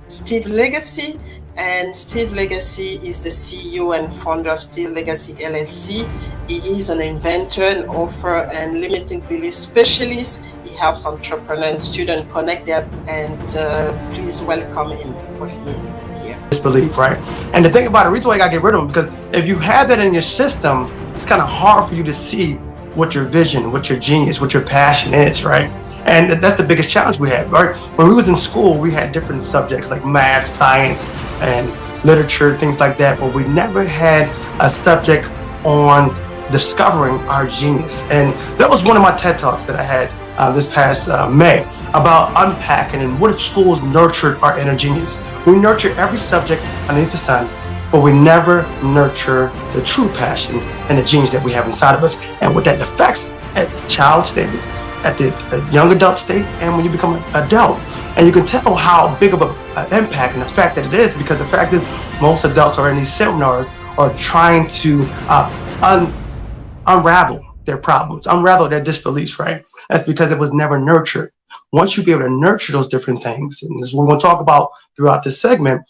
Steve Legacy, and Steve Legacy is the CEO and founder of Steve Legacy LLC. He is an inventor, an author, and limiting belief specialist. He helps entrepreneurs and students connect their, and please welcome him with me here. Disbelief, right? And the thing about it, the reason why you gotta get rid of them, because if you have that in your system, it's kind of hard for you to see what your vision, what your genius, what your passion is, right? And that's the biggest challenge we had, right? When we was in school, we had different subjects like math, science, and literature, things like that, but we never had a subject on discovering our genius. And that was one of my TED Talks that I had this past May about unpacking and what if schools nurtured our inner genius. We nurture every subject underneath the sun, but we never nurture the true passion and the genius that we have inside of us, and what that affects at child state, at the young adult state, and when you become an adult. And you can tell how big of an impact and effect that it is, because the fact is most adults are in these seminars are trying to unravel their problems, unravel their disbeliefs, right? That's because it was never nurtured. Once you be able to nurture those different things, and this is what we're going to talk about throughout this segment,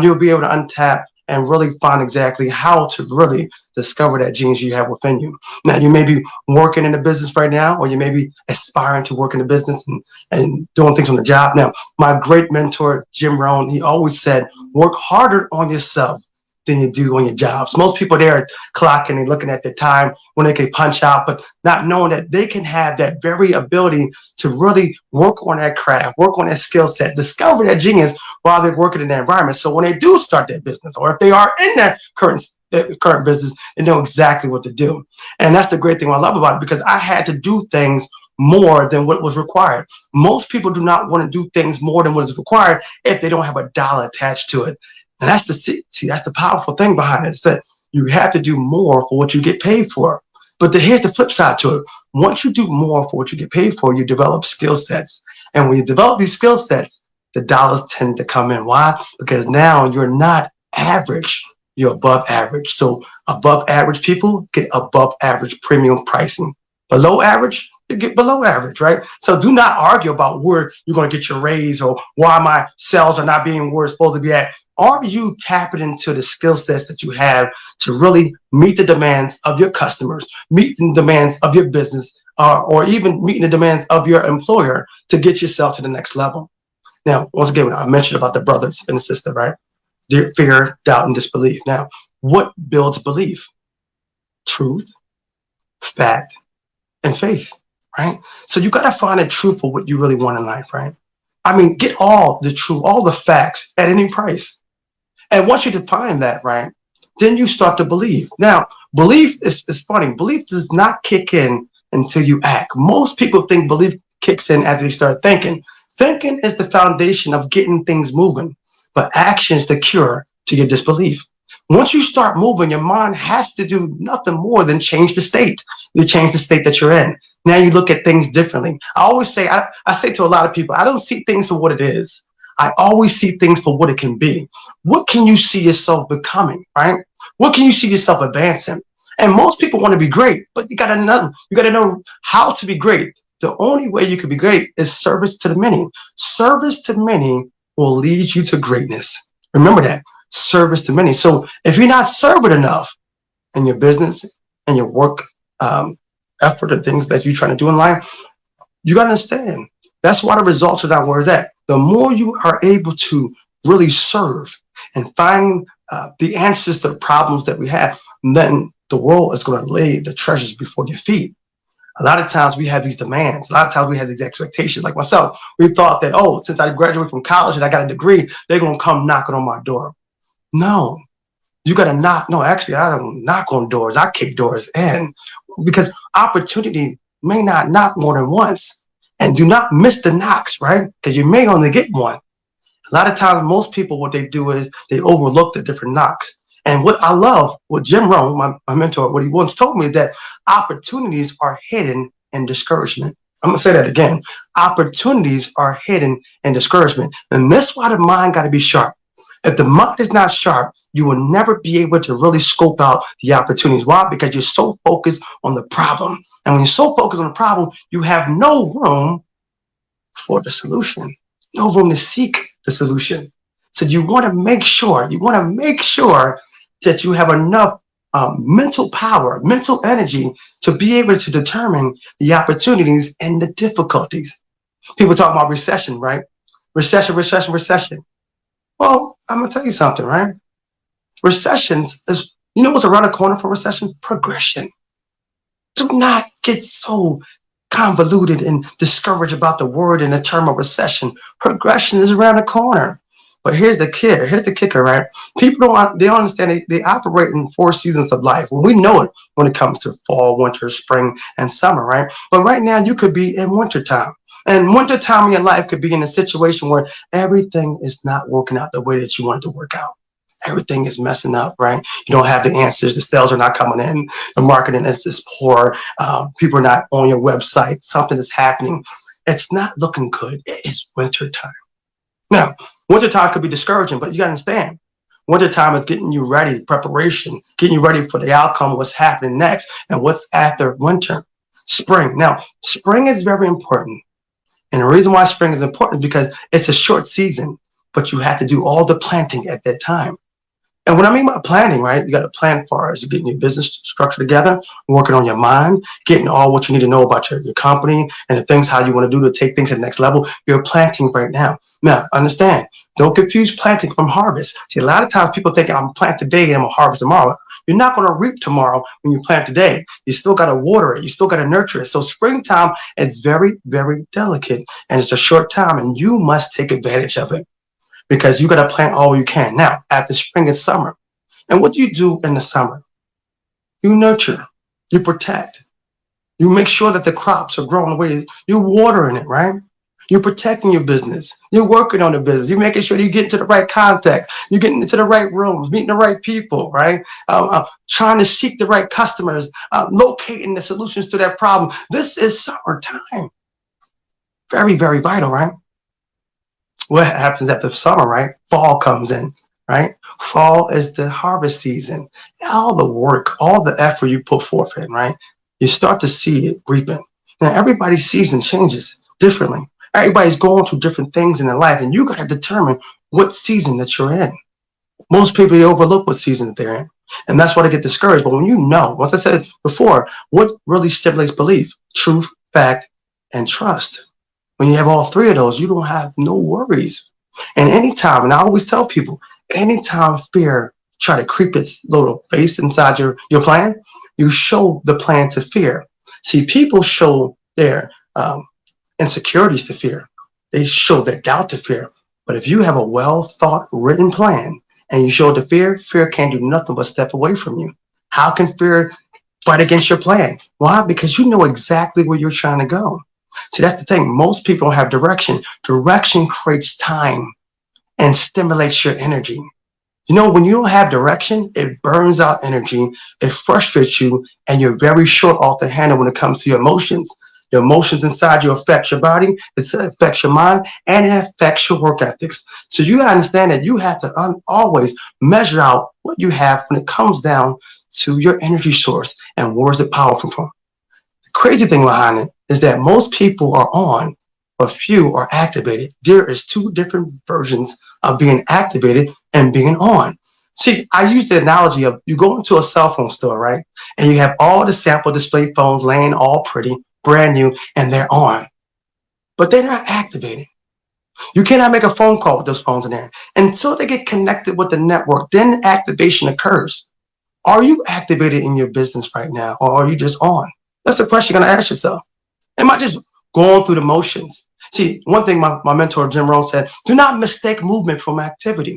you'll be able to untap and really find exactly how to really discover that genius you have within you. Now, you may be working in a business right now, or you may be aspiring to work in a business and doing things on the job. Now, my great mentor, Jim Rohn, he always said, work harder on yourself than you do on your jobs. Most people there are clocking and looking at the time when they can punch out, but not knowing that they can have that very ability to really work on that craft, work on that skill set, discover that genius while they're working in that environment. So when they do start their business, or if they are in their current business, they know exactly what to do. And that's the great thing I love about it, because I had to do things more than what was required. Most people do not want to do things more than what is required if they don't have a dollar attached to it. And that's that's the powerful thing behind it, is that you have to do more for what you get paid for. But here's the flip side to it. Once you do more for what you get paid for, you develop skill sets. And when you develop these skill sets, the dollars tend to come in. Why? Because now you're not average, you're above average. So above average people get above average premium pricing. Below average, you get below average, right? So do not argue about where you're going to get your raise or why my sales are not being where it's supposed to be at. Are you tapping into the skill sets that you have to really meet the demands of your customers, meet the demands of your business, or even meeting the demands of your employer to get yourself to the next level? Now, once again, I mentioned about the brothers and the sister, right? Fear, doubt, and disbelief. Now, what builds belief? Truth, fact, and faith, right? So you got to find the truth for what you really want in life, right? I mean, get all the truth, all the facts at any price. And once you define that, right, then you start to believe. Now, belief is funny. Belief does not kick in until you act. Most people think belief kicks in after they start thinking. Thinking is the foundation of getting things moving, but action is the cure to your disbelief. Once you start moving, your mind has to do nothing more than change the state. You change the state that you're in. Now you look at things differently. I always say, I say to a lot of people, I don't see things for what it is. I always see things for what it can be. What can you see yourself becoming, right? What can you see yourself advancing? And most people want to be great, but you gotta know how to be great. The only way you can be great is service to the many. Service to many will lead you to greatness. Remember that. Service to many. So if you're not serving enough in your business and your work effort and things that you're trying to do in life, you got to understand. That's why the results are not where it's at. The more you are able to really serve and find the answers to the problems that we have, then the world is going to lay the treasures before your feet. A lot of times we have these demands. A lot of times we have these expectations. Like myself, we thought that, oh, since I graduated from college and I got a degree, they're going to come knocking on my door. No, you got to knock. No, actually, I don't knock on doors. I kick doors in, because opportunity may not knock more than once. And do not miss the knocks, right? Because you may only get one. A lot of times, most people, what they do is they overlook the different knocks. And what I love, what Jim Rohn, my mentor, what he once told me is that opportunities are hidden in discouragement. I'm going to say that again. Opportunities are hidden in discouragement. And that's why the mind got to be sharp. If the mind is not sharp, you will never be able to really scope out the opportunities. Why? Because you're so focused on the problem. And when you're so focused on the problem, you have no room for the solution, no room to seek the solution. So you want to make sure that you have enough mental power, mental energy to be able to determine the opportunities and the difficulties. People talk about recession, right? Recession, recession, recession. Well, I'm gonna tell you something, right? Recessions is, you know what's around the corner for recession? Progression. Do not get so convoluted and discouraged about the word and the term of recession. Progression is around the corner. But here's the kicker. Here's the kicker, right? People don't understand they operate in four seasons of life. We know it when it comes to fall, winter, spring, and summer, right? But right now you could be in wintertime. And wintertime in your life could be in a situation where everything is not working out the way that you want it to work out. Everything is messing up, right? You don't have the answers. The sales are not coming in. The marketing is just poor. People are not on your website. Something is happening. It's not looking good. It's winter time. Now, winter time could be discouraging, but you got to understand. Winter time is getting you ready, preparation, getting you ready for the outcome, what's happening next, and what's after winter. Spring. Now, spring is very important. And the reason why spring is important is because it's a short season, but you have to do all the planting at that time. And what I mean by planning, right? You got to plan far as getting your business structure together, working on your mind, getting all what you need to know about your company and the things how you want to do to take things to the next level. You're planting right now. Now, understand, don't confuse planting from harvest. See, a lot of times people think I'm plant today and I'm gonna harvest tomorrow. You're not going to reap tomorrow when you plant today. You still got to water it. You still got to nurture it. So springtime is very, very delicate and it's a short time and you must take advantage of it because you got to plant all you can. Now, after spring and summer, and what do you do in the summer? You nurture, you protect, you make sure that the crops are growing the way you're watering it, right? You're protecting your business. You're working on the business. You're making sure you get into the right contacts. You're getting into the right rooms, meeting the right people, right? Trying to seek the right customers, locating the solutions to that problem. This is summertime. Very, very vital, right? What happens after summer, right? Fall comes in, right? Fall is the harvest season. All the work, all the effort you put forth in, right? You start to see it reaping. Now, everybody's season changes differently. Everybody's going through different things in their life, and you got to determine what season that you're in. Most people, they overlook what season that they're in, and that's why they get discouraged. But when you know, once I said before, what really stimulates belief? Truth, fact, and trust. When you have all three of those, you don't have no worries. And anytime, and I always tell people, anytime fear try to creep its little face inside your plan, you show the plan to fear. See, people show their insecurities to fear. They show their doubt to fear. But if you have a well thought, written plan and you show it to fear, fear can't do nothing but step away from you. How can fear fight against your plan? Why? Because you know exactly where you're trying to go. See, that's the thing. Most people don't have direction. Direction creates time and stimulates your energy. You know, when you don't have direction, it burns out energy, it frustrates you, and you're very short off the handle when it comes to your emotions. Your emotions inside you affect your body, it affects your mind, and it affects your work ethics. So you understand that you have to always measure out what you have when it comes down to your energy source and where is it powerful from. The crazy thing behind it is that most people are on, but few are activated. There is two different versions of being activated and being on. See, I use the analogy of you go into a cell phone store, right? And you have all the sample display phones laying all pretty, brand new, and they're on. But they're not activated. You cannot make a phone call with those phones in there. Until they get connected with the network, then activation occurs. Are you activated in your business right now, or are you just on? That's the question you're going to ask yourself. Am I just going through the motions? See, one thing my mentor, Jim Rohn, said, do not mistake movement from activity.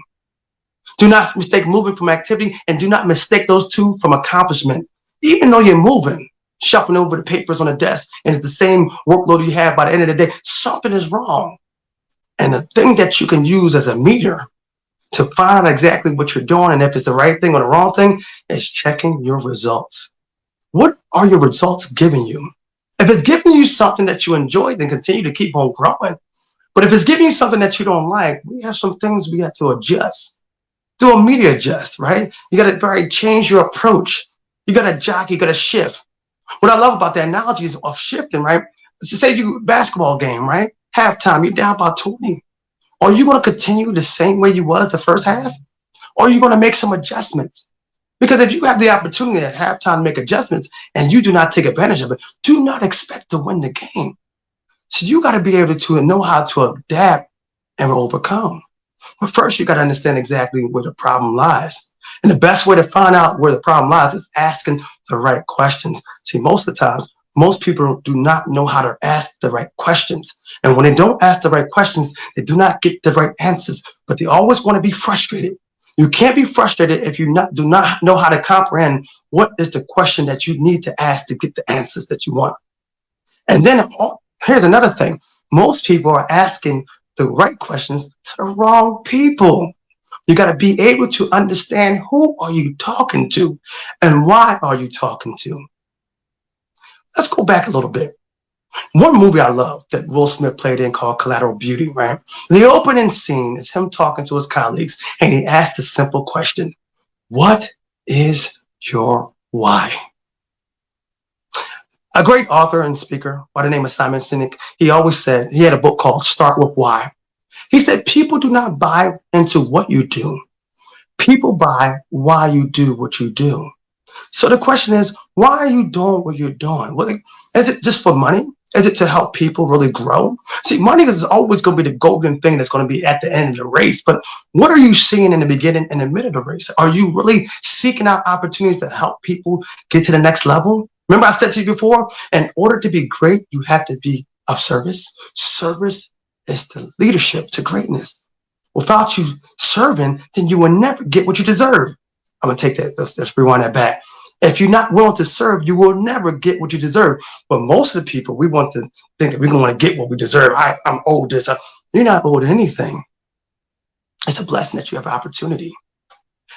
Do not mistake movement from activity, and do not mistake those two from accomplishment. Even though you're moving, shuffling over the papers on the desk, and it's the same workload you have by the end of the day, something is wrong. And the thing that you can use as a meter to find out exactly what you're doing and if it's the right thing or the wrong thing is checking your results. What are your results giving you? If it's giving you something that you enjoy, then continue to keep on growing. But if it's giving you something that you don't like, we have some things we have to adjust. Do a media adjust, right? You got to change your approach. You got to jockey, you got to shift. What I love about the analogies of shifting, right? Let's say you basketball game, right? Halftime, you're down by 20. Are you going to continue the same way you was the first half? Or are you going to make some adjustments? Because if you have the opportunity at halftime to make adjustments and you do not take advantage of it, do not expect to win the game. So you got to be able to know how to adapt and overcome. But first, you got to understand exactly where the problem lies. And the best way to find out where the problem lies is asking the right questions. See, most of the times, most people do not know how to ask the right questions. And when they don't ask the right questions, they do not get the right answers, but they always want to be frustrated. You can't be frustrated if you do not know how to comprehend what is the question that you need to ask to get the answers that you want. And then here's another thing. Most people are asking the right questions to the wrong people. You got to be able to understand who are you talking to and why are you talking to. Let's go back a little bit. One movie I love that Will Smith played in called Collateral Beauty, right? The opening scene is him talking to his colleagues and he asked a simple question. What is your why? A great author and speaker by the name of Simon Sinek, he always said, he had a book called Start With Why. He said, people do not buy into what you do. People buy why you do what you do. So the question is, why are you doing what you're doing? Is it just for money? Is it to help people really grow? See, money is always going to be the golden thing that's going to be at the end of the race. But what are you seeing in the beginning and the middle of the race? Are you really seeking out opportunities to help people get to the next level? Remember I said to you before, in order to be great, you have to be of service. Service is the leadership to greatness. Without you serving, then you will never get what you deserve. I'm going to take that. Let's rewind that back. If you're not willing to serve, you will never get what you deserve. But most of the people, we want to think that we're going to want to get what we deserve. I'm owed this. You're not owed anything. It's a blessing that you have opportunity.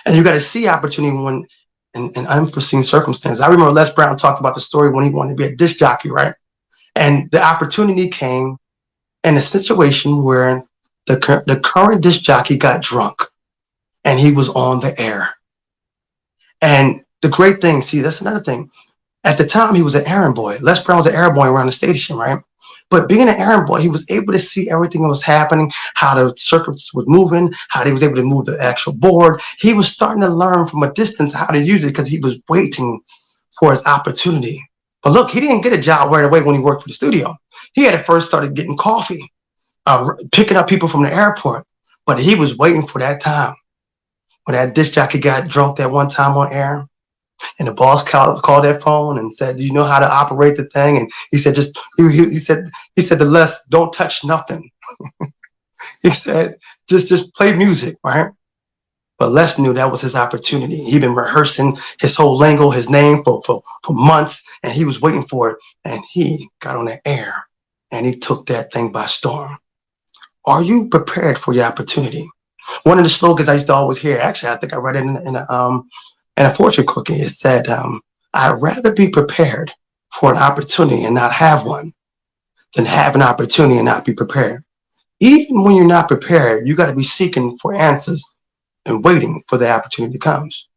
And you got to see opportunity when in unforeseen circumstances. I remember Les Brown talked about the story when he wanted to be a disc jockey, right? And the opportunity came in a situation where the current disc jockey got drunk and he was on the air. And the great thing, see, that's another thing. At the time, he was an errand boy. Les Brown was an errand boy around the station, right? But being an errand boy, he was able to see everything that was happening, how the circuits was moving, how he was able to move the actual board. He was starting to learn from a distance how to use it because he was waiting for his opportunity. But look, he didn't get a job right away when he worked for the studio. He had to first started getting coffee, picking up people from the airport. But he was waiting for that time. When that disc jockey got drunk that one time on air, and the boss called that phone and said, "Do you know how to operate the thing?" And he said, he said to Les, "Don't touch nothing." He said, just play music, right? But Les knew that was his opportunity. He'd been rehearsing his whole lingo, his name for months, and he was waiting for it. And he got on the air and he took that thing by storm. Are you prepared for your opportunity? One of the slogans I used to always hear, actually, I think I read it in a fortune cookie. It said, I'd rather be prepared for an opportunity and not have one than have an opportunity and not be prepared. Even when you're not prepared, you got to be seeking for answers and waiting for the opportunity comes.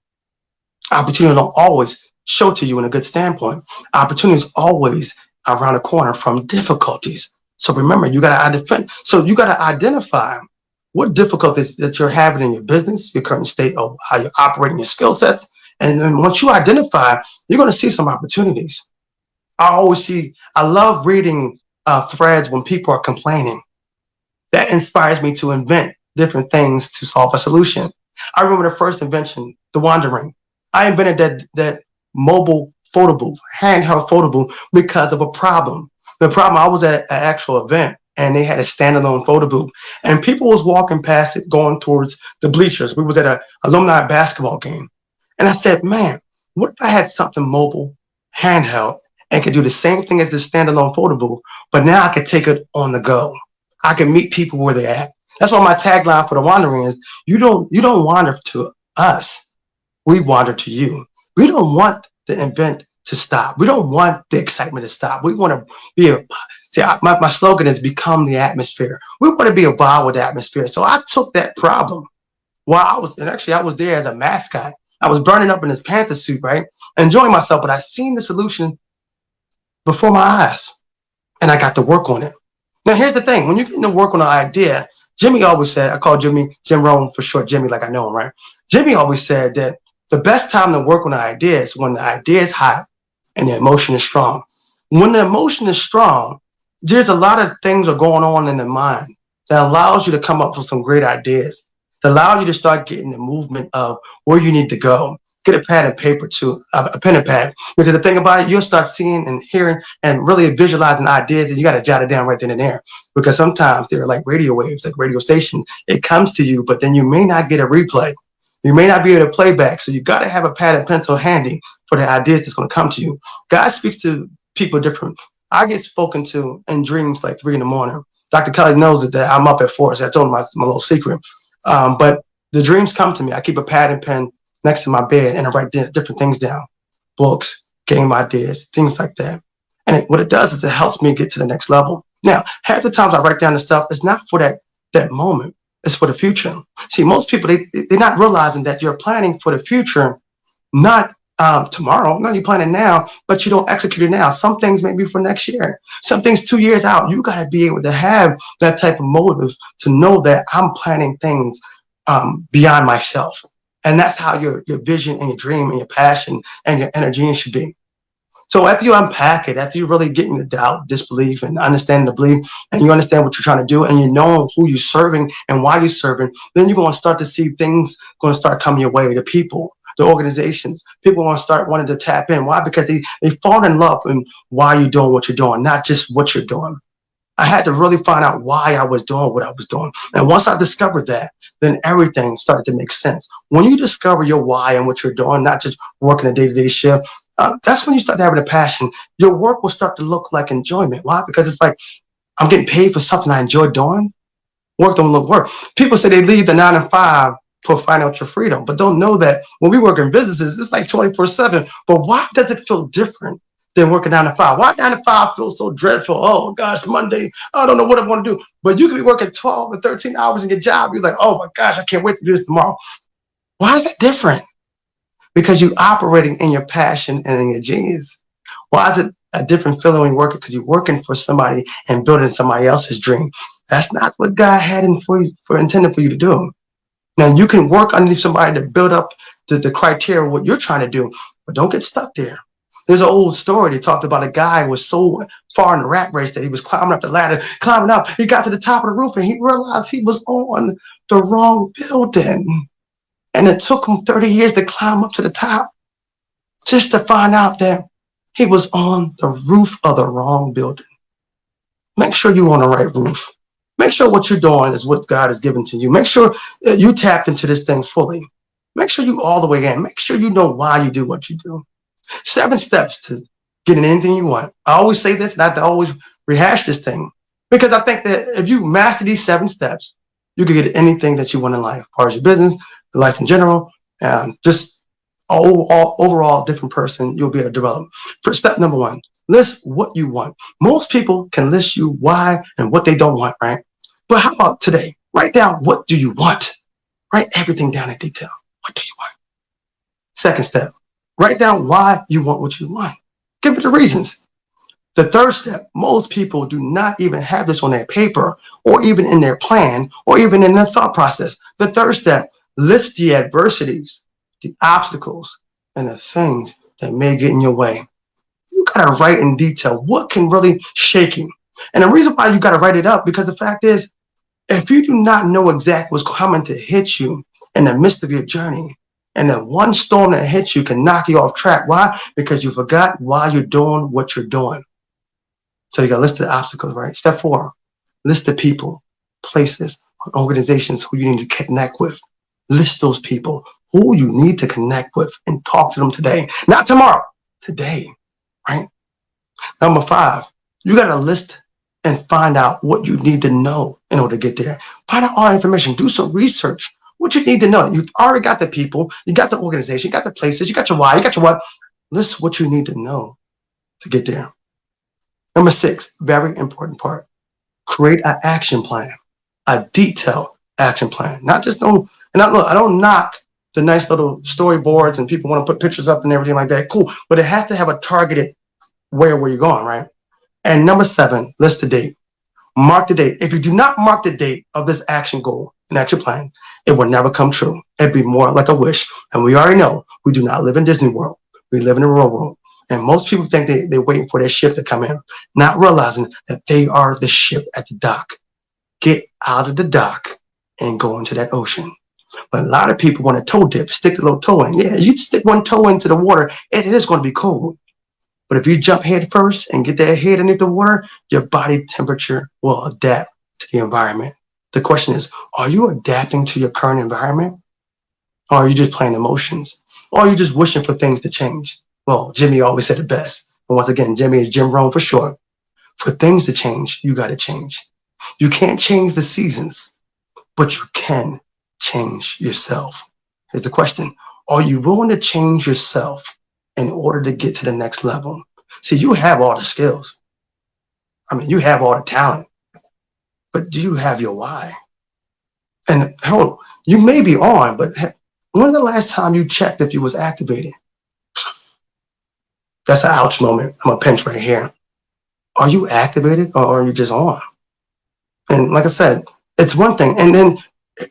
Opportunity don't always show to you in a good standpoint. Opportunity is always around the corner from difficulties. So remember, you got to identify what difficulties that you're having in your business, your current state of how you're operating your skill sets. And then once you identify, you're going to see some opportunities. I love reading threads when people are complaining. That inspires me to invent different things to solve a solution. I remember the first invention, the Wonder Ring. I invented that mobile photo booth, handheld photo booth, because of a problem. The problem, I was at an actual event and they had a standalone photo booth and people was walking past it going towards the bleachers. We was at an alumni basketball game. And I said, man, what if I had something mobile, handheld, and could do the same thing as the standalone photo booth, but now I could take it on the go. I can meet people where they're at. That's why my tagline for the wandering is, you don't wander to us. We wander to you. We don't want the event to stop. We don't want the excitement to stop. We want to be my slogan is become the atmosphere. We want to be a bond with the atmosphere. So I took that problem while I was there as a mascot. I was burning up in this Panther suit, right? Enjoying myself, but I seen the solution before my eyes and I got to work on it. Now, here's the thing. When you get to work on an idea, Jimmy always said, I call Jim Rohn for short, Jimmy, like I know him, right? Jimmy always said that the best time to work on an idea is when the idea is hot and the emotion is strong. When the emotion is strong, there's a lot of things are going on in the mind that allows you to come up with some great ideas, that allow you to start getting the movement of where you need to go. Get a pad and paper too, a pen and pad. Because the thing about it, you'll start seeing and hearing and really visualizing ideas, and you got to jot it down right then and there. Because sometimes they're like radio waves, like radio stations. It comes to you, but then you may not get a replay. You may not be able to play back. So you got to have a pad and pencil handy for the ideas that's going to come to you. God speaks to people different. I get spoken to in dreams like 3 in the morning. Dr. Kelly knows that I'm up at 4, so I told him my little secret. But the dreams come to me. I keep a pad and pen next to my bed and I write different things down, books, game ideas, things like that. And what it does is it helps me get to the next level. Now, half the times I write down the stuff, it's not for that moment. It's for the future. See, most people, they're not realizing that you're planning for the future, not tomorrow. No, you're planning now, but you don't execute it now. Some things may be for next year. Some things 2 years out. You got to be able to have that type of motive to know that I'm planning things beyond myself. And that's how your vision and your dream and your passion and your energy should be. So after you unpack it, after you really get into doubt, disbelief, and understanding the belief, and you understand what you're trying to do, and you know who you're serving and why you're serving, then you're going to start to see things going to start coming your way. The people, the organizations, people want to start wanting to tap in. Why? Because they fall in love with why you're doing what you're doing, not just what you're doing. I had to really find out why I was doing what I was doing. And once I discovered that, then everything started to make sense. When you discover your why and what you're doing, not just working a day-to-day shift, that's when you start having a passion. Your work will start to look like enjoyment. Why? Because it's like, I'm getting paid for something I enjoy doing. Work don't look work. People say they leave the 9 to 5 for financial freedom, but don't know that when we work in businesses, it's like 24/7. But why does it feel different than working 9 to 5? Why 9 to 5 feels so dreadful? Oh gosh, Monday, I don't know what I want to do. But you could be working 12 to 13 hours in your job. You're like, oh my gosh, I can't wait to do this tomorrow. Why is that different? Because you're operating in your passion and in your genius. Why is it a different feeling when you're working? Because you're working for somebody and building somebody else's dream. That's not what God had intended for you to do. Now you can work underneath somebody to build up the criteria of what you're trying to do, but don't get stuck there. There's an old story. They talked about a guy who was so far in the rat race that he was climbing up the ladder, climbing up. He got to the top of the roof and he realized he was on the wrong building. And it took him 30 years to climb up to the top just to find out that he was on the roof of the wrong building. Make sure you're on the right roof. Make sure what you're doing is what God has given to you. Make sure you tapped into this thing fully. Make sure you all the way in. Make sure you know why you do what you do. 7 steps to getting anything you want. I always say this, not to always rehash this thing, because I think that if you master these 7 steps, you can get anything that you want in life, as far as your business, life in general, just overall different person you'll be able to develop. For step number 1, list what you want. Most people can list you why and what they don't want, right? But how about today? Write down, what do you want? Write everything down in detail. What do you want? Second step, write down why you want what you want. Give it the reasons. The third step, most people do not even have this on their paper or even in their plan or even in their thought process. The third step, list the adversities, the obstacles, and the things that may get in your way. You got to write in detail what can really shake you. And the reason why you got to write it up, because the fact is, if you do not know exactly what's coming to hit you in the midst of your journey, and then one storm that hits you can knock you off track. Why? Because you forgot why you're doing what you're doing. So you got to list the obstacles, right? Step 4, list the people, places, organizations who you need to connect with. List those people who you need to connect with and talk to them today. Not tomorrow, today, right? Number 5, you got to list and find out what you need to know in order to get there. Find out all information. Do some research. What you need to know. You've already got the people. You got the organization. You got the places. You got your why. You got your what. List what you need to know to get there. Number 6, very important part. Create an action plan, a detailed action plan. Not just no. And I don't knock the nice little storyboards and people want to put pictures up and everything like that. Cool, but it has to have a targeted where you're going, right? And number 7, list the date. Mark the date. If you do not mark the date of this action goal and action plan, it will never come true. It'd be more like a wish. And we already know we do not live in Disney World. We live in a real world. And most people think they're waiting for their ship to come in, not realizing that they are the ship at the dock. Get out of the dock and go into that ocean. But a lot of people want to toe dip, stick the little toe in. Yeah, you stick one toe into the water, it is going to be cold. But if you jump head first and get that head underneath the water, your body temperature will adapt to the environment. The question is, are you adapting to your current environment? Or are you just playing emotions? Or are you just wishing for things to change? Well, Jimmy always said it best. And once again, Jimmy is Jim Rome for short. For things to change, you got to change. You can't change the seasons, but you can change yourself. Here's the question. Are you willing to change yourself in order to get to the next level? See, you have all the skills. I mean, you have all the talent, but do you have your why? And hell, you may be on, but when's the last time you checked if you was activated? That's an ouch moment. I'm gonna pinch right here. Are you activated or are you just on? And like I said, it's one thing. And then,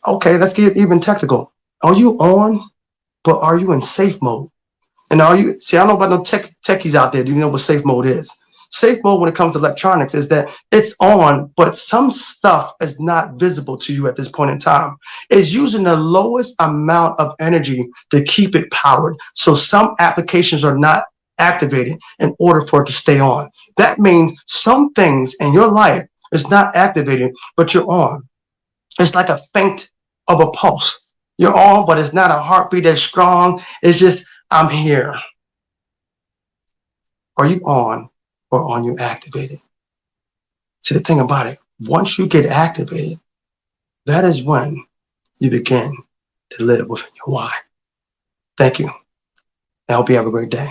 okay, let's get even technical. Are you on, but are you in safe mode? And are you, see, I don't know about no techies out there. Do you know what safe mode is? Safe mode when it comes to electronics is that it's on, but some stuff is not visible to you at this point in time. It's using the lowest amount of energy to keep it powered. So some applications are not activated in order for it to stay on. That means some things in your life is not activated, but you're on. It's like a faint of a pulse. You're on, but it's not a heartbeat that's strong. It's just, I'm here. Are you on or are you activated? See, the thing about it, once you get activated, that is when you begin to live within your why. Thank you. I hope you have a great day.